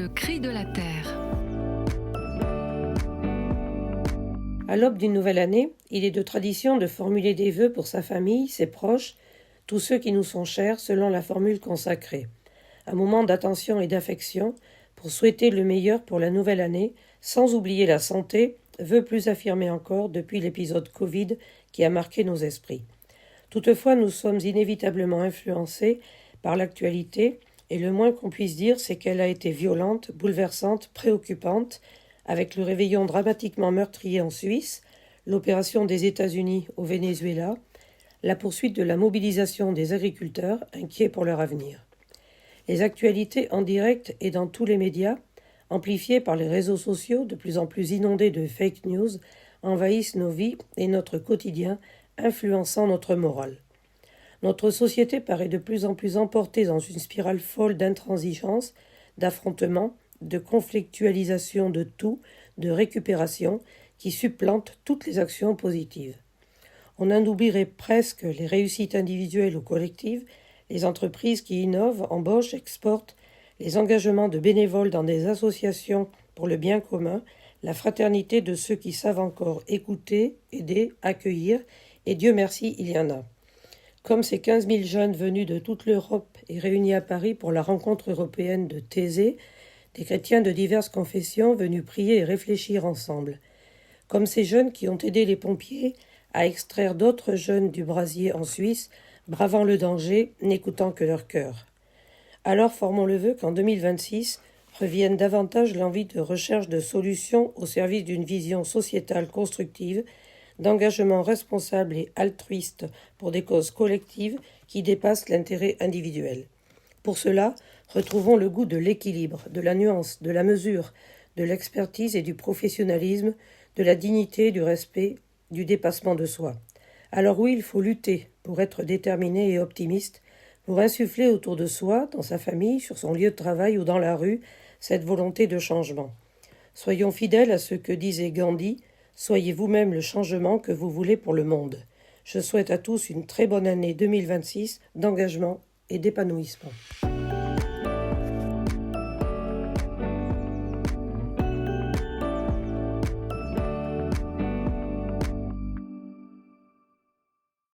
Le cri de la terre. À l'aube d'une nouvelle année, il est de tradition de formuler des vœux pour sa famille, ses proches, tous ceux qui nous sont chers selon la formule consacrée. Un moment d'attention et d'affection pour souhaiter le meilleur pour la nouvelle année, sans oublier la santé, vœu plus affirmé encore depuis l'épisode Covid qui a marqué nos esprits. Toutefois, nous sommes inévitablement influencés par l'actualité, et le moins qu'on puisse dire, c'est qu'elle a été violente, bouleversante, préoccupante, avec le réveillon dramatiquement meurtrier en Suisse, l'opération des États-Unis au Venezuela, la poursuite de la mobilisation des agriculteurs inquiets pour leur avenir. Les actualités en direct et dans tous les médias, amplifiées par les réseaux sociaux de plus en plus inondés de fake news, envahissent nos vies et notre quotidien, influençant notre morale. Notre société paraît de plus en plus emportée dans une spirale folle d'intransigeance, d'affrontement, de conflictualisation de tout, de récupération, qui supplante toutes les actions positives. On en oublierait presque les réussites individuelles ou collectives, les entreprises qui innovent, embauchent, exportent, les engagements de bénévoles dans des associations pour le bien commun, la fraternité de ceux qui savent encore écouter, aider, accueillir, et Dieu merci, il y en a. Comme ces 15 000 jeunes venus de toute l'Europe et réunis à Paris pour la rencontre européenne de Thésée, des chrétiens de diverses confessions venus prier et réfléchir ensemble. Comme ces jeunes qui ont aidé les pompiers à extraire d'autres jeunes du brasier en Suisse, bravant le danger, n'écoutant que leur cœur. Alors formons le vœu qu'en 2026 revienne davantage l'envie de recherche de solutions au service d'une vision sociétale constructive, d'engagement responsable et altruiste pour des causes collectives qui dépassent l'intérêt individuel. Pour cela, retrouvons le goût de l'équilibre, de la nuance, de la mesure, de l'expertise et du professionnalisme, de la dignité, du respect, du dépassement de soi. Alors oui, il faut lutter pour être déterminé et optimiste, pour insuffler autour de soi, dans sa famille, sur son lieu de travail ou dans la rue, cette volonté de changement. Soyons fidèles à ce que disait Gandhi, soyez vous-même le changement que vous voulez pour le monde. Je souhaite à tous une très bonne année 2026 d'engagement et d'épanouissement.